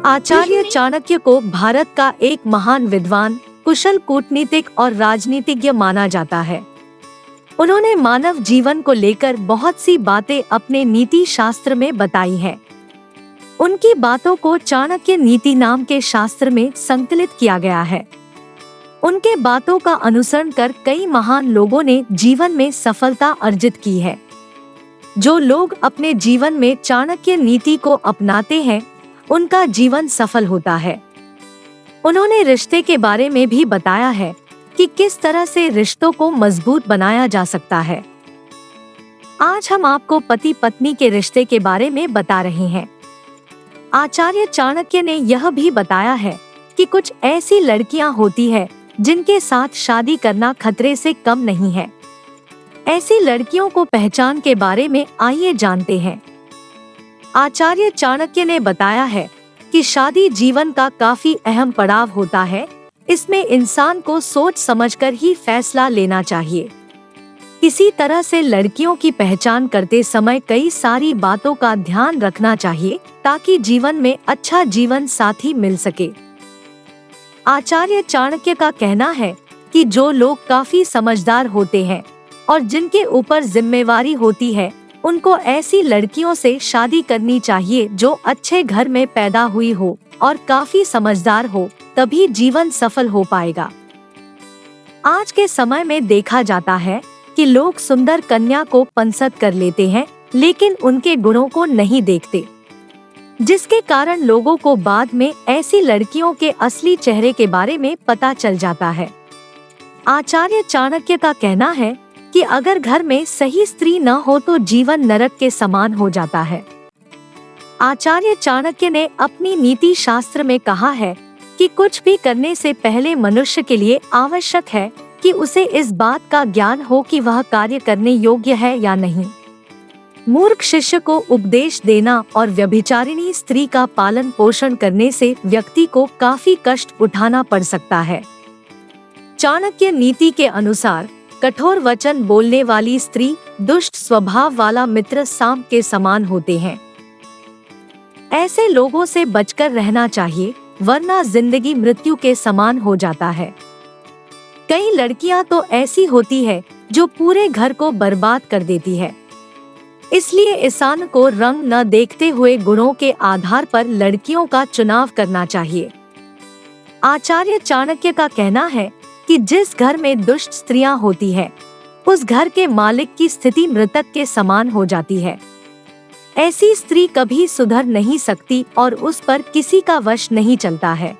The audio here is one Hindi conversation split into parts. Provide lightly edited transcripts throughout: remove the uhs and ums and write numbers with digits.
आचार्य चाणक्य को भारत का एक महान विद्वान, कुशल कूटनीतिक और राजनीतिज्ञ माना जाता है। उन्होंने मानव जीवन को लेकर बहुत सी बातें अपने नीति शास्त्र में बताई हैं। उनकी बातों को चाणक्य नीति नाम के शास्त्र में संकलित किया गया है। उनके बातों का अनुसरण कर कई महान लोगों ने जीवन में सफलता अर्जित की है। जो लोग अपने जीवन में चाणक्य नीति को अपनाते हैं, उनका जीवन सफल होता है। उन्होंने रिश्ते के बारे में भी बताया है कि किस तरह से रिश्तों को मजबूत बनाया जा सकता है। आज हम आपको पति पत्नी के रिश्ते के बारे में बता रहे हैं। आचार्य चाणक्य ने यह भी बताया है कि कुछ ऐसी लड़कियां होती है जिनके साथ शादी करना खतरे से कम नहीं है। ऐसी लड़कियों को पहचान के बारे में आइए जानते हैं। आचार्य चाणक्य ने बताया है कि शादी जीवन का काफी अहम पड़ाव होता है। इसमें इंसान को सोच समझकर ही फैसला लेना चाहिए। इसी तरह से लड़कियों की पहचान करते समय कई सारी बातों का ध्यान रखना चाहिए ताकि जीवन में अच्छा जीवन साथी मिल सके। आचार्य चाणक्य का कहना है कि जो लोग काफी समझदार होते हैं और जिनके ऊपर जिम्मेवारी होती है, उनको ऐसी लड़कियों से शादी करनी चाहिए जो अच्छे घर में पैदा हुई हो और काफी समझदार हो, तभी जीवन सफल हो पाएगा। आज के समय में देखा जाता है कि लोग सुंदर कन्या को पसंद कर लेते हैं, लेकिन उनके गुणों को नहीं देखते, जिसके कारण लोगों को बाद में ऐसी लड़कियों के असली चेहरे के बारे में पता चल जाता है। आचार्य चाणक्य का कहना है कि अगर घर में सही स्त्री न हो तो जीवन नरक के समान हो जाता है। आचार्य चाणक्य ने अपनी नीति शास्त्र में कहा है कि कुछ भी करने से पहले मनुष्य के लिए आवश्यक है कि उसे इस बात का ज्ञान हो कि वह कार्य करने योग्य है या नहीं। मूर्ख शिष्य को उपदेश देना और व्यभिचारिणी स्त्री का पालन पोषण करने से व्यक्ति को काफी कष्ट उठाना पड़ सकता है। चाणक्य नीति के अनुसार कठोर वचन बोलने वाली स्त्री दुष्ट स्वभाव वाला मित्र सांप के समान होते हैं। ऐसे लोगों से बचकर रहना चाहिए, वरना जिंदगी मृत्यु के समान हो जाता है। कई लड़कियां तो ऐसी होती है जो पूरे घर को बर्बाद कर देती है। इसलिए इंसान को रंग न देखते हुए गुणों के आधार पर लड़कियों का चुनाव करना चाहिए। आचार्य चाणक्य का कहना है कि जिस घर में दुष्ट स्त्रियां होती है, उस घर के मालिक की स्थिति मृतक के समान हो जाती है। ऐसी स्त्री कभी सुधर नहीं सकती और उस पर किसी का वश नहीं चलता है।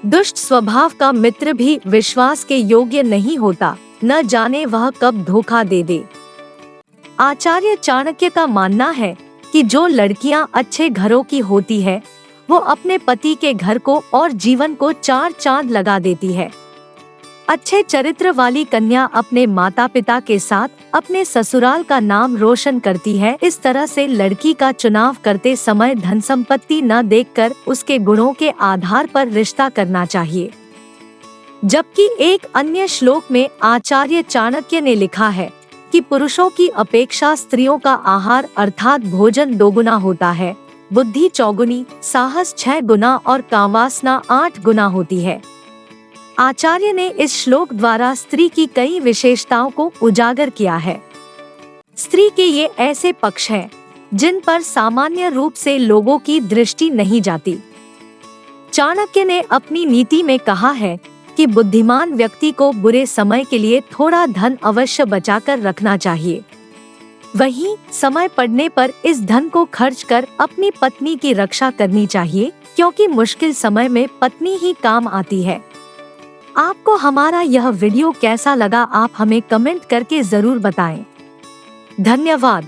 दुष्ट स्वभाव का मित्र भी विश्वास के योग्य नहीं होता, न जाने वह कब धोखा दे दे। आचार्य चाणक्य का मानना है कि जो लड़कियां अच्छे घरों की होती है, वो अपने पति के घर को और जीवन को चार चांद लगा देती है। अच्छे चरित्र वाली कन्या अपने माता पिता के साथ अपने ससुराल का नाम रोशन करती है। इस तरह से लड़की का चुनाव करते समय धन संपत्ति न देखकर उसके गुणों के आधार पर रिश्ता करना चाहिए। जबकि एक अन्य श्लोक में आचार्य चाणक्य ने लिखा है कि पुरुषों की अपेक्षा स्त्रियों का आहार अर्थात भोजन 2 गुना होता है, बुद्धि 4 गुनी, साहस 6 गुना और कामवासना 8 गुना होती है। आचार्य ने इस श्लोक द्वारा स्त्री की कई विशेषताओं को उजागर किया है। स्त्री के ये ऐसे पक्ष हैं जिन पर सामान्य रूप से लोगों की दृष्टि नहीं जाती। चाणक्य ने अपनी नीति में कहा है कि बुद्धिमान व्यक्ति को बुरे समय के लिए थोड़ा धन अवश्य बचाकर रखना चाहिए। वहीं समय पड़ने पर इस धन को खर्च कर अपनी पत्नी की रक्षा करनी चाहिए, क्योंकि मुश्किल समय में पत्नी ही काम आती है। आपको हमारा यह वीडियो कैसा लगा, आप हमें कमेंट करके जरूर बताएं। धन्यवाद।